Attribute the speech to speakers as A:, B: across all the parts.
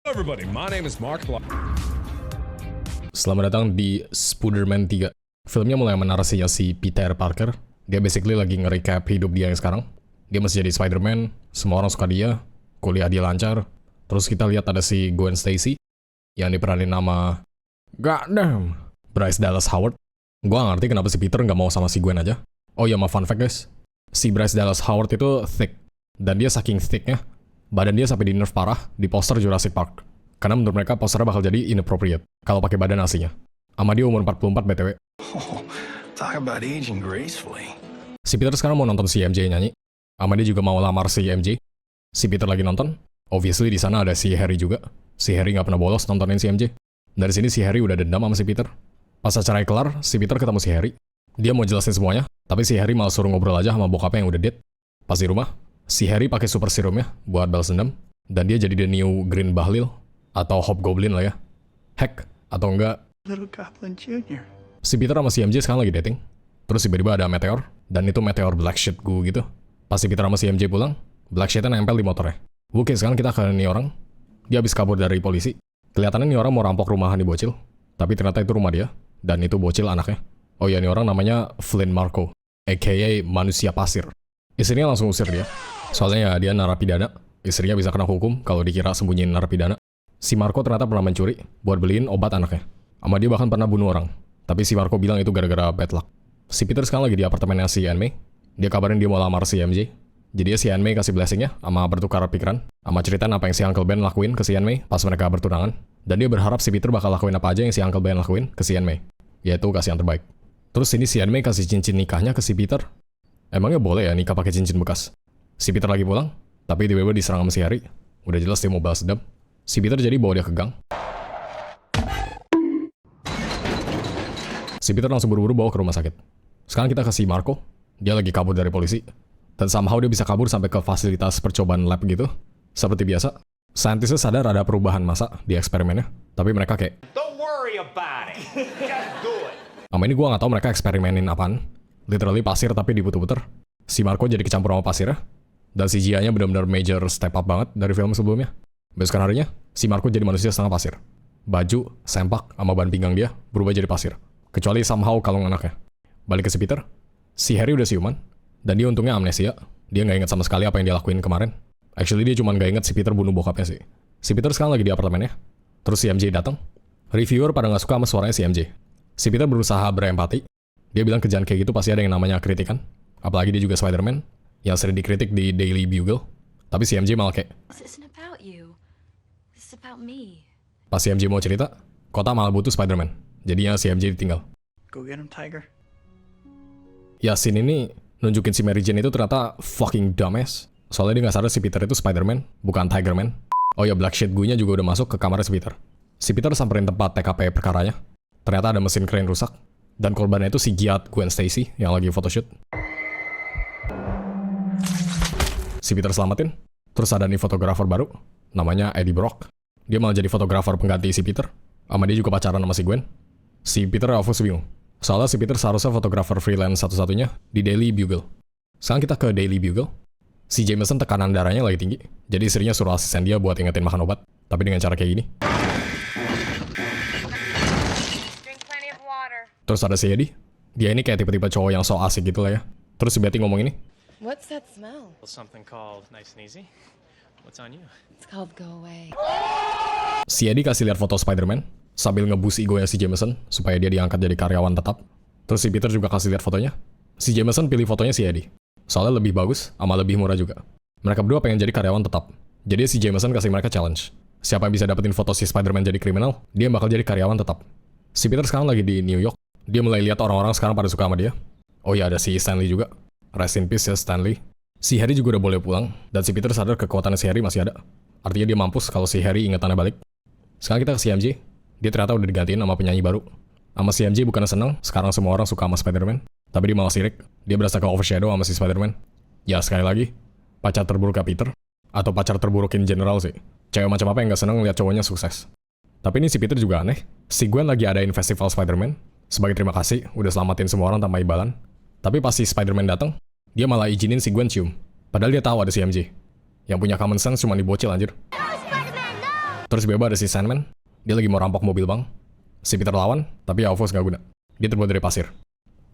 A: Hello everybody, my name is Mark.
B: Selamat datang di Spider-Man 3. Filmnya mulai menarasinya si Peter Parker. Dia basically lagi nge-recap hidup dia yang sekarang. Dia masih jadi Spider-Man, semua orang suka dia, kuliah dia lancar. Terus kita lihat ada si Gwen Stacy, yang diperanin nama goddamn Bryce Dallas Howard. Gua gak ngerti kenapa si Peter gak mau sama si Gwen aja. Oh iya, fun fact guys. Si Bryce Dallas Howard itu thick. Dan dia saking thicknya, badan dia sampai di nerf parah di poster Jurassic Park. Karena menurut mereka posternya bakal jadi inappropriate kalau pakai badan aslinya. Sama dia umur 44 BTW.
C: Oh, talk about aging gracefully.
B: Si Peter sekarang mau nonton si MJ nyanyi. Sama dia juga mau lamar si MJ. Si Peter lagi nonton. Obviously di sana ada si Harry juga. Si Harry nggak pernah bolos nontonin si MJ. Dari sini si Harry udah dendam sama si Peter. Pas acaranya kelar, si Peter ketemu si Harry. Dia mau jelasin semuanya, tapi si Harry malah suruh ngobrol aja sama bokapnya yang udah dead. Pas di rumah, si Harry pakai super serumnya buat balas dendam, dan dia jadi the new Green Bahlil atau Hobgoblin lah ya. Heck, atau enggak,
C: Little Goblin Jr.
B: si Peter sama si MJ sekarang lagi dating. Terus tiba-tiba ada meteor, dan itu meteor black shit gue gitu. Pas si Peter sama si MJ pulang, black shitnya nempel di motornya. Oke, sekarang kita ke nih orang. Dia habis kabur dari polisi. Kelihatannya nih orang mau rampok rumahan di bocil, tapi ternyata itu rumah dia, dan itu bocil anaknya. Oh iya, nih orang namanya Flynn Marko, aka manusia pasir. Istrinya langsung usir dia. Soalnya ya dia narapidana, istrinya bisa kena hukum kalau dikira sembunyiin narapidana. Si Marco ternyata pernah mencuri buat beliin obat anaknya. Sama dia bahkan pernah bunuh orang. Tapi si Marco bilang itu gara-gara bad luck. Si Peter sekarang lagi di apartemennya si Aunt May. Dia kabarin dia mau lamar si MJ. Jadi si Aunt May kasih blessingnya sama bertukar pikiran. Sama ceritain apa yang si Uncle Ben lakuin ke si Aunt May pas mereka bertunangan. Dan dia berharap si Peter bakal lakuin apa aja yang si Uncle Ben lakuin ke si Aunt May. Yaitu kasih yang terbaik. Terus ini si Aunt May kasih cincin nikahnya ke si Peter. Emangnya boleh ya nikah pakai cincin bekas? Si Peter lagi pulang, tapi tiba-tiba diserang sama si Harry. Udah jelas dia mau balas dendam. Si Peter jadi bawa dia ke gang. Si Peter langsung buru-buru bawa ke rumah sakit. Sekarang kita ke si Marco. Dia lagi kabur dari polisi. Dan somehow dia bisa kabur sampai ke fasilitas percobaan lab gitu. Seperti biasa, saintisnya sadar ada perubahan masa di eksperimennya. Tapi mereka kayak,
D: Don't worry about it. Just do it.
B: sama ini gue gak tahu mereka eksperimenin apaan. Literally pasir tapi diputer-puter. Si Marco jadi kecampur sama pasirnya. Dan CGI-nya benar-benar major step up banget dari film sebelumnya. Besok harinya, si Marco jadi manusia setengah pasir. Baju, sempak, sama ban pinggang dia berubah jadi pasir. Kecuali somehow kalung anaknya. Balik ke si Peter, si Harry udah siuman. Dan dia untungnya amnesia. Dia gak inget sama sekali apa yang dia lakuin kemarin. Actually dia cuma gak inget si Peter bunuh bokapnya sih. Si Peter sekarang lagi di apartemennya. Terus si MJ datang. Reviewer pada gak suka sama suaranya si MJ. Si Peter berusaha berempati. Dia bilang kerjaan kayak gitu pasti ada yang namanya kritikan. Apalagi dia juga Spider-Man, yang sering dikritik di Daily Bugle. Tapi si MJ malah kayak,
E: This isn't about you. This is about me.
B: pas si MJ mau cerita, kota malah butuh Spider-Man. Jadinya si MJ ditinggal.
C: Go get him, Tiger.
B: Ya scene ini nunjukin si Mary Jane itu ternyata fucking dumbass. Soalnya dia gak sadar si Peter itu Spider-Man, bukan Tiger-Man. Oh ya, Black Sheet gue-nya juga udah masuk ke kamarnya si Peter. Si Peter samperin tempat TKP perkaranya. Ternyata ada mesin crane rusak. Dan korbannya itu si Giat Gwen Stacy yang lagi photoshoot. Si Peter selamatin. Terus ada nih fotografer baru, namanya Eddie Brock. Dia malah jadi fotografer pengganti si Peter. Sama dia juga pacaran sama si Gwen. Si Peter obviously bingung. Soalnya si Peter seharusnya fotografer freelance satu-satunya di Daily Bugle. Sekarang kita ke Daily Bugle. Si Jameson tekanan darahnya lagi tinggi. Jadi istrinya suruh asisten dia buat ingetin makan obat. Tapi dengan cara kayak gini.
F: Drink plenty of water.
B: Terus ada si Eddie. Dia ini kayak tipe-tipe cowok yang so asik gitu lah ya. Terus si Betty ngomong ini.
F: What's that smell?
G: Something called nice and easy. What's on you?
F: It's called go away.
B: Si Eddie kasih lihat foto Spider-Man sambil ngeboost egonya si Jameson supaya dia diangkat jadi karyawan tetap. Terus si Peter juga kasih lihat fotonya. Si Jameson pilih fotonya si Eddie. Soalnya lebih bagus sama lebih murah juga. Mereka berdua pengen jadi karyawan tetap. Jadi si Jameson kasih mereka challenge. Siapa yang bisa dapetin foto si Spider-Man jadi kriminal, dia bakal jadi karyawan tetap. Si Peter sekarang lagi di New York. Dia mulai lihat orang-orang sekarang pada suka sama dia. Oh ya, ada si Stanley juga. Rest in peace ya Stanley. Si Harry juga udah boleh pulang, dan si Peter sadar kekuatannya si Harry masih ada. Artinya dia mampus kalau si Harry ingetannya balik. Sekarang kita ke si MJ. Dia ternyata udah digantiin sama penyanyi baru. Sama si MJ bukannya seneng, sekarang semua orang suka sama Spider-Man. Tapi dia malah sirik. Dia berasa ke overshadow sama si Spider-Man. Ya sekali lagi, pacar terburuk Peter. Atau pacar terburuk in general sih. Cewek macam apa yang gak seneng lihat cowoknya sukses. Tapi ini si Peter juga aneh. Si Gwen lagi adain festival Spider-Man. Sebagai terima kasih, udah selamatin semua orang tanpa imbalan. Tapi pas si Spider-Man datang, dia malah izinin si Gwen cium. Padahal dia tahu ada si MJ. Yang punya common sense cuma dibocil anjir. Terus tiba-tiba ada si Sandman, dia lagi mau rampok mobil bank. Si Peter lawan, tapi ya of course gak guna. Dia terbuat dari pasir.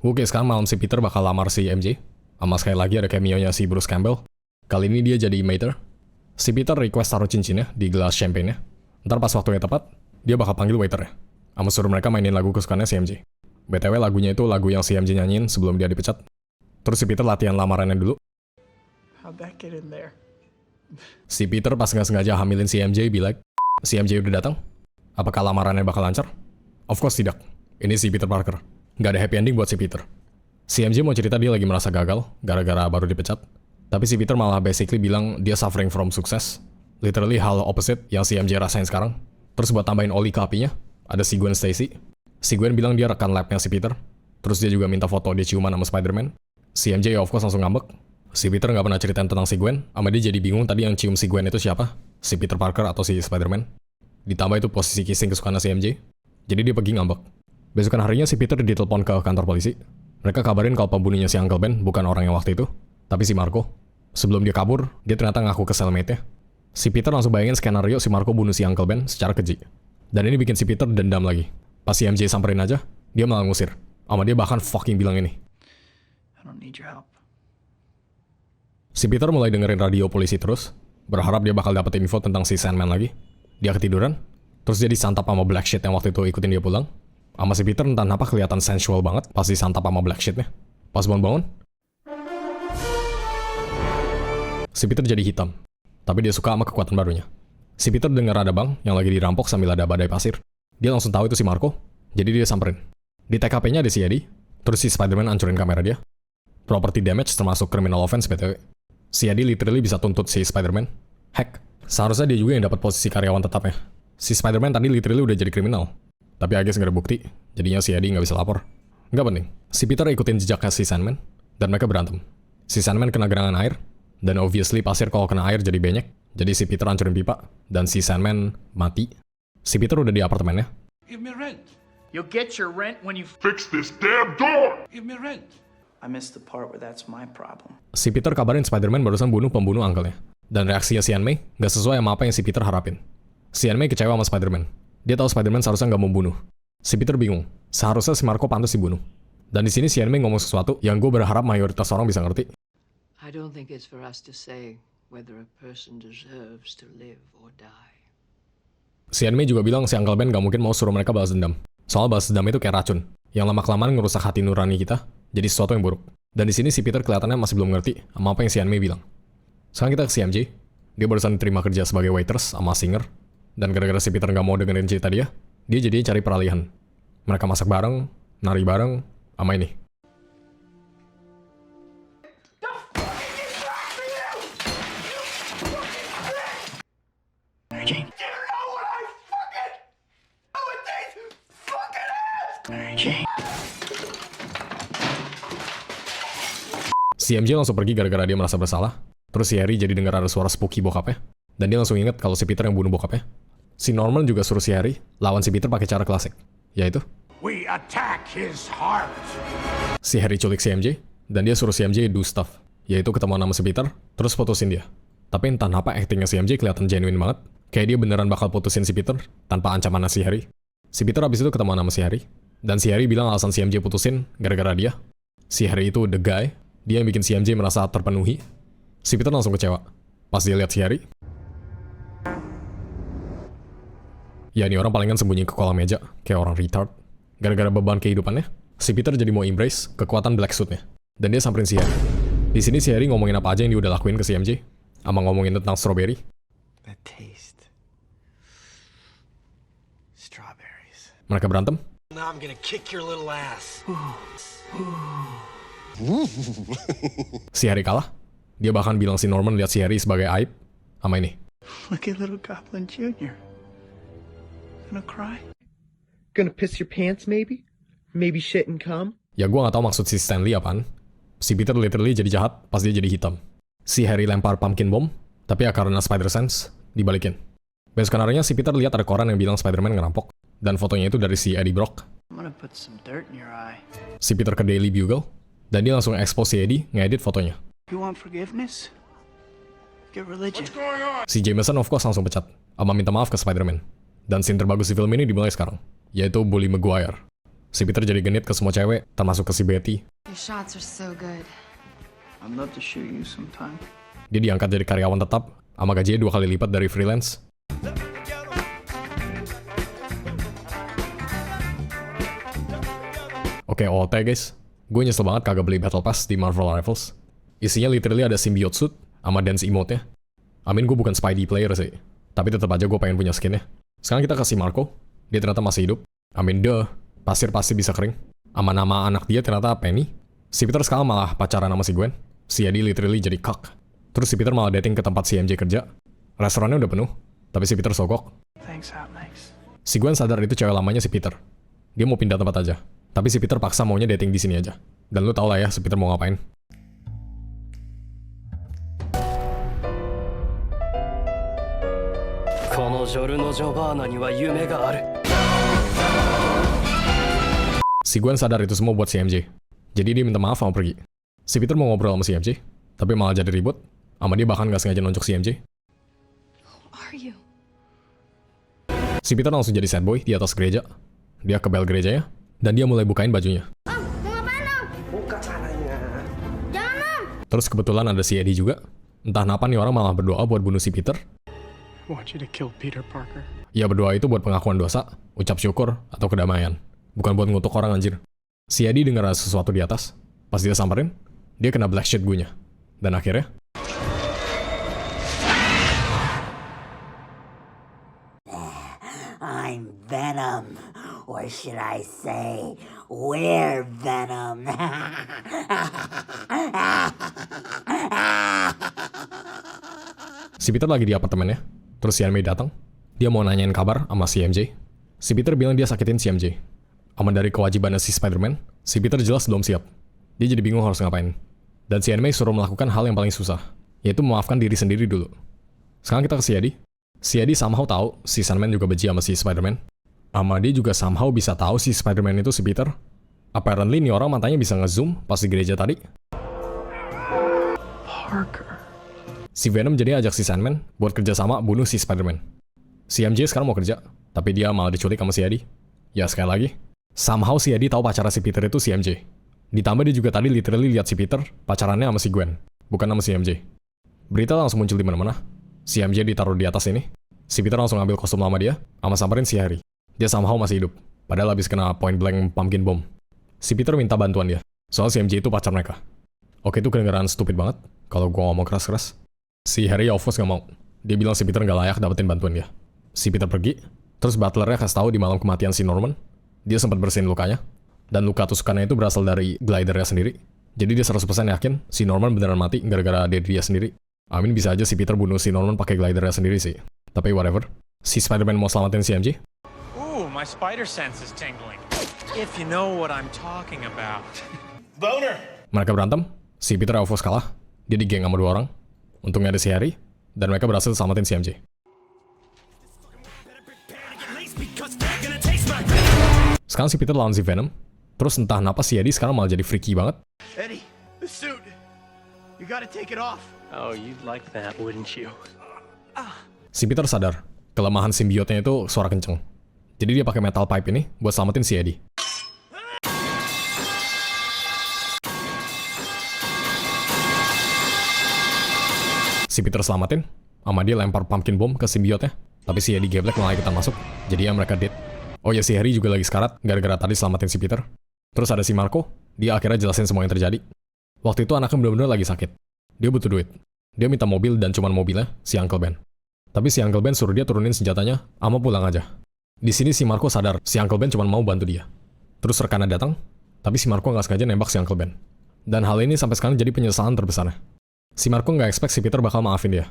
B: Oke, sekarang malam si Peter bakal lamar si MJ. Sama sekali lagi ada cameo-nya si Bruce Campbell. Kali ini dia jadi mater. Si Peter request taruh cincinnya di gelas champagne-nya. Ntar pas waktunya tepat, dia bakal panggil waiternya. Sama suruh mereka mainin lagu kesukaannya si MJ. BTW lagunya itu lagu yang si MJ nyanyiin sebelum dia dipecat. Terus si Peter latihan lamarannya dulu.
C: How'd that get in there?
B: Si Peter pas nggak sengaja hamilin si MJ bilang, si MJ udah datang? Apakah lamarannya bakal lancar? Of course tidak. Ini si Peter Parker. Nggak ada happy ending buat si Peter. Si MJ mau cerita dia lagi merasa gagal, gara-gara baru dipecat. Tapi si Peter malah basically bilang dia suffering from success. Literally hal opposite yang si MJ rasain sekarang. Terus buat tambahin oli ke apinya, ada si Gwen Stacy. Si Gwen bilang dia rekan labnya si Peter. Terus dia juga minta foto dia ciuman sama Spider-Man. Si MJ of course langsung ngambek. Si Peter nggak pernah ceritain tentang si Gwen, sama dia jadi bingung tadi yang cium si Gwen itu siapa? Si Peter Parker atau si Spider-Man? Ditambah itu posisi kissing kesukaan si MJ. Jadi dia pergi ngambek. Besokan harinya si Peter ditelepon ke kantor polisi. Mereka kabarin kalau pembunuhnya si Uncle Ben bukan orang yang waktu itu, tapi si Marco. Sebelum dia kabur, dia ternyata ngaku ke cellmate-nya. Si Peter langsung bayangin skenario si Marco bunuh si Uncle Ben secara keji. Dan ini bikin si Peter dendam lagi. Pas si MJ samperin aja, dia malah ngusir. Sama dia bahkan fucking bilang ini.
C: I don't need your help.
B: Si Peter mulai dengerin radio polisi terus, berharap dia bakal dapetin info tentang si Sandman lagi. Dia ketiduran, terus dia disantap sama Black Sheet yang waktu itu ikutin dia pulang. Sama si Peter entah kenapa kelihatan sensual banget pas disantap sama Black Sheet-nya. Pas bangun-bangun, si Peter jadi hitam. Tapi dia suka sama kekuatan barunya. Si Peter dengar ada bank yang lagi dirampok sambil ada badai pasir. Dia langsung tahu itu si Marco, jadi dia samperin. Di TKP-nya ada si Eddie, terus si Spider-Man hancurin kamera dia. Property damage termasuk criminal offense BTW. Si Eddie literally bisa tuntut si Spider-Man. Heck, seharusnya dia juga yang dapat posisi karyawan tetapnya. Si Spider-Man tadi literally udah jadi kriminal. Tapi I guess nggak ada bukti, jadinya si Eddie nggak bisa lapor. Nggak penting. Si Peter ikutin jejaknya si Sandman, dan mereka berantem. Si Sandman kena gerangan air, dan obviously pasir kalau kena air jadi banyak. Jadi si Peter hancurin pipa, dan si Sandman mati. Si Peter udah di apartemennya.
A: Give me rent.
C: You'll get your rent when you
A: Fix this damn door. Give me rent.
C: I missed the part where that's my problem.
B: Si Peter kabarin Spider-Man barusan bunuh pembunuh uncle-nya. Dan reaksinya si Aunt May nggak sesuai sama apa yang si Peter harapin. Si Aunt May kecewa sama Spider-Man. Dia tahu Spider-Man seharusnya nggak mau bunuh. Si Peter bingung. Seharusnya si Marco pantas dibunuh. Dan di sini si Aunt May ngomong sesuatu yang gue berharap mayoritas orang bisa ngerti.
H: I don't think it's for us to say whether a person deserves to live or die.
B: Si Aunt May juga bilang si Uncle Ben nggak mungkin mau suruh mereka balas dendam. Soal balas dendam itu kayak racun, yang lama-kelamaan ngerusak hati nurani kita, jadi sesuatu yang buruk. Dan di sini si Peter kelihatannya masih belum ngerti sama apa yang si Aunt May bilang. Sekarang kita ke si MJ. Dia barusan diterima kerja sebagai waiters sama singer. Dan gara-gara si Peter nggak mau dengerin cerita dia jadinya cari peralihan. Mereka masak bareng, nari bareng, sama ini.
C: Mary Jane. Mary Jane.
B: Si MJ langsung pergi gara-gara dia merasa bersalah. Terus si Harry jadi dengar ada suara spooky bokapnya. Dan dia langsung inget kalau si Peter yang bunuh bokapnya. Si Norman juga suruh si Harry lawan si Peter pakai cara klasik, yaitu
A: We attack his heart.
B: si Harry culik si MJ, dan dia suruh si MJ do stuff, yaitu ketemu sama si Peter, terus putusin dia. Tapi entah kenapa actingnya si MJ kelihatan genuine banget, kayak dia beneran bakal putusin si Peter tanpa ancaman si Harry. Si Peter abis itu ketemu sama si Harry, dan si Harry bilang alasan si MJ putusin gara-gara dia. Si Harry itu the guy, dia yang bikin si MJ merasa terpenuhi. Si Peter langsung kecewa pas dia lihat si Harry. Ya ini orang palingan sembunyi ke kolong meja, kayak orang retard. Gara-gara beban kehidupannya, si Peter jadi mau embrace kekuatan Black Suit-nya. Dan dia samperin si Harry. Di sini si Harry ngomongin apa aja yang dia udah lakuin ke si MJ, sama ngomongin tentang strawberry.
C: That taste. Strawberries.
B: Mereka berantem.
D: Now I'm gonna kick your little ass.
B: Si Harry kalah. Dia bahkan bilang si Norman lihat si Harry sebagai aib. Sama ini.
C: Look at little Goblin Jr. Gonna cry?
I: Gonna piss your pants maybe? Maybe shit and cum?
B: Ya gue gak tahu maksud si Stanley apaan. Si Peter literally jadi jahat pas dia jadi hitam. Si Harry lempar pumpkin bomb, tapi ya karena Spider-Sense, dibalikin. Besok harinya si Peter lihat ada koran yang bilang Spider-Man ngerampok. Dan fotonya itu dari si Eddie Brock.
C: I'm gonna put some dirt in your eye.
B: Si Peter ke Daily Bugle, dan dia langsung expose si Eddie ngedit fotonya.
C: You want forgiveness? Get religion.
B: Si Jameson of course langsung pecat. sama minta maaf ke Spider-Man. Dan scene terbagus di film ini dimulai sekarang, yaitu Bully Maguire. Si Peter jadi genit ke semua cewek, termasuk ke si Betty.
F: Your shots are so good.
C: I'd love to shoot you sometime.
B: Dia diangkat jadi karyawan tetap, sama gajinya 2 kali lipat dari freelance. Oke, OT guys. Gue nyesel banget kagak beli Battle Pass di Marvel Rivals. Isinya literally ada symbiote suit sama dance emote-nya. Gue bukan Spidey player sih. Tapi tetap aja gue pengen punya skinnya. Sekarang kita kasih Marco. Dia ternyata masih hidup. Pasir pasti bisa kering. Sama nama anak dia ternyata Penny. Si Peter sekarang malah pacaran sama si Gwen. Si Eddie literally jadi cuck. Terus si Peter malah dating ke tempat si MJ kerja. Restorannya udah penuh. Tapi si Peter sogok.
C: Thanks, Alex.
B: Si Gwen sadar itu cewek lamanya si Peter. Dia mau pindah tempat aja. Tapi si Peter paksa maunya dating di sini aja. Dan lu tau lah ya si Peter mau ngapain. Si Gwen sadar itu semua buat si MJ. Jadi dia minta maaf sama pergi. Si Peter mau ngobrol sama si MJ, tapi malah jadi ribut. Sama dia bahkan gak sengaja nonjok si MJ.
E: Who are you?
B: Si Peter langsung jadi sad boy di atas gereja. Dia ke bel gerejanya, dan dia mulai bukain bajunya. Terus kebetulan ada si Eddie juga. Entah kenapa nih orang malah berdoa buat bunuh si Peter.
C: I want you to kill Peter Parker.
B: Ya berdoa itu buat pengakuan dosa, ucap syukur, atau kedamaian. Bukan buat ngutuk orang anjir. Si Eddie dengar ada sesuatu di atas. Pas dia samperin, dia kena black shit gunya. Dan akhirnya...
J: I'm Venom. Or should I say, we're Venom.
B: Si Peter lagi di apartemennya. Terus si May datang. Dia mau nanyain kabar sama si MJ. Si Peter bilang dia sakitin si MJ. Aman dari kewajibannya si Spider-Man, si Peter jelas belum siap. Dia jadi bingung harus ngapain. Dan si May suruh melakukan hal yang paling susah, yaitu memaafkan diri sendiri dulu. Sekarang kita ke si Eddie. Si Eddie somehow tahu si Sandman juga benci sama si Spider-Man. Sama dia juga somehow bisa tahu si Spider-Man itu si Peter. Apparently nih orang matanya bisa nge-zoom pas di gereja tadi.
C: Parker.
B: Si Venom jadi ajak si Sandman buat kerjasama bunuh si Spider-Man. Si MJ sekarang mau kerja, tapi dia malah diculik sama si Eddie. Ya sekali lagi, somehow si Eddie tahu pacara si Peter itu si MJ. Ditambah dia juga tadi literally lihat si Peter pacarannya sama si Gwen, bukan sama si MJ. Berita langsung muncul di mana-mana. Si MJ ditaruh di atas ini. Si Peter langsung ambil kostum lama dia, sama samperin si Harry. Dia somehow masih hidup, padahal habis kena point blank pumpkin bomb. Si Peter minta bantuan dia, soal si MJ itu pacar mereka. Oke, itu kedengeran stupid banget kalau gua ngomong keras-keras. Si Harry of course gak mau. Dia bilang si Peter gak layak dapetin bantuan dia. Si Peter pergi, terus butlernya kasih tahu di malam kematian si Norman, dia sempat bersihin lukanya, dan luka tusukannya itu berasal dari glidernya sendiri. Jadi dia 100% yakin si Norman beneran mati gara-gara dia sendiri. Bisa aja si Peter bunuh si Norman pakai glidernya sendiri sih. Tapi whatever. Si Spider-Man mau selamatin si MJ.
G: Ooh, my spider sense is tingling. If you know what I'm talking about. Boner!
B: Mereka berantem, si Peter of course kalah. Dia digeng sama 2 orang. Untungnya ada si Harry, dan mereka berhasil selamatin si MJ. Sekarang si Peter lawan si Venom. Terus entah kenapa si Eddie sekarang malah jadi freaky banget.
C: Eddie, the suit. You gotta take it off.
G: Oh, you'd like that, wouldn't you?
B: Si Peter sadar, kelemahan simbiotnya itu suara kenceng. Jadi dia pakai metal pipe ini buat selamatin si Eddie. Si Peter selamatin, sama dia lempar pumpkin bomb ke simbiotnya. Tapi si Eddie geblek malah ikutan masuk, jadi ya mereka dead. Oh ya, si Harry juga lagi sekarat, gara-gara tadi selamatin si Peter. Terus ada si Marco, dia akhirnya jelasin semua yang terjadi. Waktu itu anaknya bener-bener lagi sakit. Dia butuh duit. Dia minta mobil dan cuman mobilnya, si Uncle Ben. Tapi si Uncle Ben suruh dia turunin senjatanya, ama pulang aja. Di sini si Marco sadar, si Uncle Ben cuman mau bantu dia. Terus rekannya datang, tapi si Marco nggak sengaja nembak si Uncle Ben. Dan hal ini sampai sekarang jadi penyesalan terbesarnya. Si Marco nggak expect si Peter bakal maafin dia.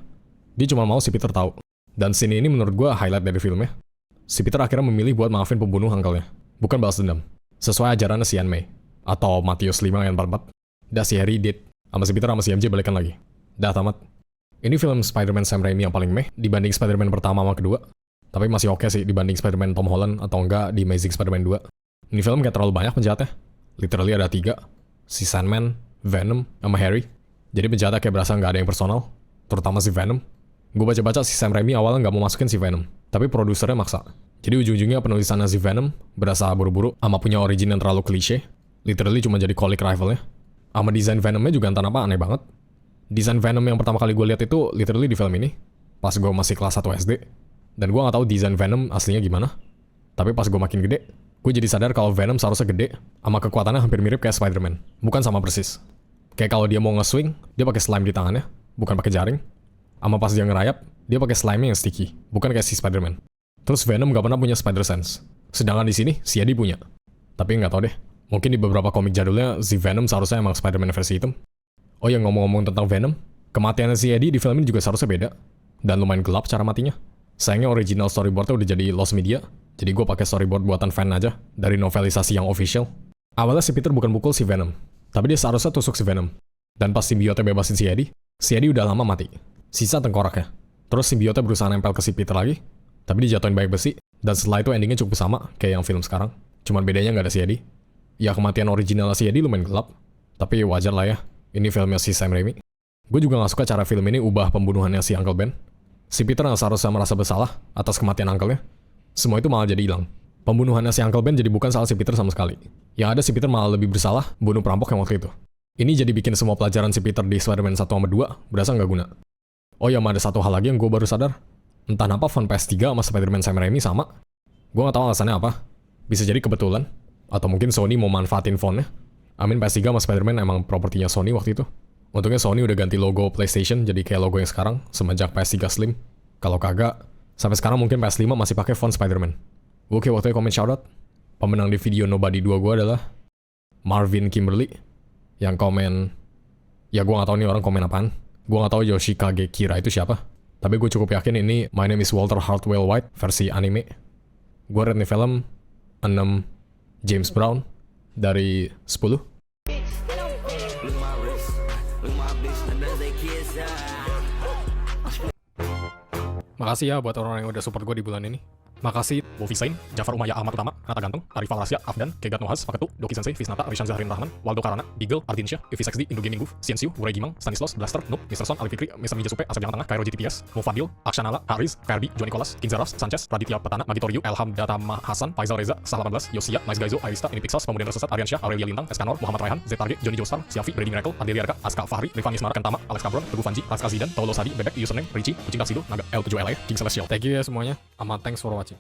B: Dia cuma mau si Peter tahu. Dan scene ini menurut gue highlight dari filmnya. Si Peter akhirnya memilih buat maafin pembunuh uncle-nya. Bukan balas dendam. Sesuai ajarannya si Aunt May. Atau Matius 5 ayat 44. Dah si Harry dead. Sama si Peter sama si MJ balikan lagi. Dah tamat. Ini film Spider-Man Sam Raimi yang paling meh dibanding Spider-Man pertama sama kedua. Tapi masih oke sih dibanding Spider-Man Tom Holland atau enggak di Amazing Spider-Man 2. Ini film gak terlalu banyak penjahatnya. Literally ada 3. Si Sandman, Venom, sama Harry. Jadi penjahatnya kayak berasa nggak ada yang personal. Terutama si Venom. Gue baca-baca si Sam Raimi awalnya nggak mau masukin si Venom, tapi produsernya maksa. Jadi ujung-ujungnya penulisannya si Venom berasa buru-buru sama punya origin yang terlalu klise. Literally cuma jadi comic rivalnya. Sama desain Venomnya juga entah apa aneh banget. Desain Venom yang pertama kali gue lihat itu literally di film ini, pas gue masih kelas 1 SD. Dan gue nggak tahu desain Venom aslinya gimana. Tapi pas gue makin gede, gue jadi sadar kalau Venom seharusnya gede, sama kekuatannya hampir mirip kayak Spider-Man. Bukan sama persis. Kayak kalau dia mau nge-swing, dia pakai slime di tangannya, bukan pakai jaring. Sama pas dia ngerayap, dia pakai slime yang sticky, bukan kayak si Spider-Man. Terus Venom gak pernah punya spider sense. Sedangkan di sini, si Eddie punya. Tapi nggak tahu deh, mungkin di beberapa komik jadulnya, si Venom seharusnya emang Spider-Man versi hitam. Oh ya, ngomong-ngomong tentang Venom, kematiannya si Eddie di film ini juga seharusnya beda. Dan lumayan gelap cara matinya. Sayangnya original storyboardnya udah jadi lost media, jadi gue pakai storyboard buatan fan aja, dari novelisasi yang official. Awalnya si Peter bukan pukul si Venom, tapi dia seharusnya tusuk si Venom. Dan pas simbiotnya bebasin si Eddie udah lama mati. Sisa tengkoraknya. Terus simbiotnya berusaha nempel ke si Peter lagi, tapi dijatuhin banyak besi, dan setelah itu endingnya cukup sama kayak yang film sekarang. Cuman bedanya nggak ada si Eddie. Ya kematian original si Eddie lumayan gelap, tapi wajar lah ya, ini filmnya si Sam Raimi. Gue juga gak suka cara film ini ubah pembunuhannya si Uncle Ben. Si Peter yang seharusnya merasa bersalah atas kematian uncle-nya, semua itu malah jadi hilang. Pembunuhannya si Uncle Ben jadi bukan salah si Peter sama sekali. Yang ada si Peter malah lebih bersalah bunuh perampok yang waktu itu. Ini jadi bikin semua pelajaran si Peter di Spider-Man 1 sama 2 berasa nggak guna. Oh ya, ada satu hal lagi yang gue baru sadar. Entah kenapa font PS3 sama Spider-Man Sam Raimi sama. Gue gak tahu alasannya apa. Bisa jadi kebetulan, atau mungkin Sony mau manfaatin fontnya. Amin, PS3 sama Spider-Man emang propertinya Sony waktu itu. Untungnya Sony udah ganti logo PlayStation jadi kayak logo yang sekarang semenjak PS3 Slim. Kalau kagak, sampai sekarang mungkin PS5 masih pakai font Spider-Man. Oke, waktunya komen shoutout. Pemenang di video Nobody 2 gue adalah Marvin Kimberly. Yang komen, ya gue gak tahu nih orang komen apaan. Gue gak tahu Yoshikage Kira itu siapa. Tapi gue cukup yakin ini My Name is Walter Hartwell White versi anime. Gue rate nih film 6 James Brown dari 10. Makasih ya buat orang-orang yang udah support gue di bulan ini. Makasih Wolfi Sain, Jafar Umaya Ahmad Utama, Nata Ganteng, Arif Al-Rasya, Afdan, Kegat Nohaz, Paketu, Doki Sensei, Fisnata, Rishan Zahrin Rahman, Waldo Karana, Beagle, Ardinsya, Ivi XD, Indo Gaming Goof, Siensiu, Wurai Gimang, Stanislas, Blaster, Noob, Mr. Son, Alif Fikri, Mr. Mija Supe, Asep Jangan Tengah, Kairo GTPS, Mufadil, Akshanala, Haris, Ferbi, Johnny Nicholas, King Zaras, Sanchez, Raditya Petana, Magitoriu, Elham Datama Hasan, Faisal Reza, Sah 18, Yosia, Nice Gaizo, Arista, Ini Pixels, Pemudian Resesat, Aryan Syah, Aurelia Lintang, Eskanor, Muhammad Raihan, Zetarge, Johnny Joestar, Siafi, Brady Miracle, Adelia Arka, Aska Fahri, Rifani Ismara Kentama, Alex Cabron, Teguh Fanji, Raska Zidan, Taulo Sadi, Bebek, Username, Richie, Kucing Taksido, Naga, L7LA, King Celestial. Thank you ya semuanya, sama thanks for watching.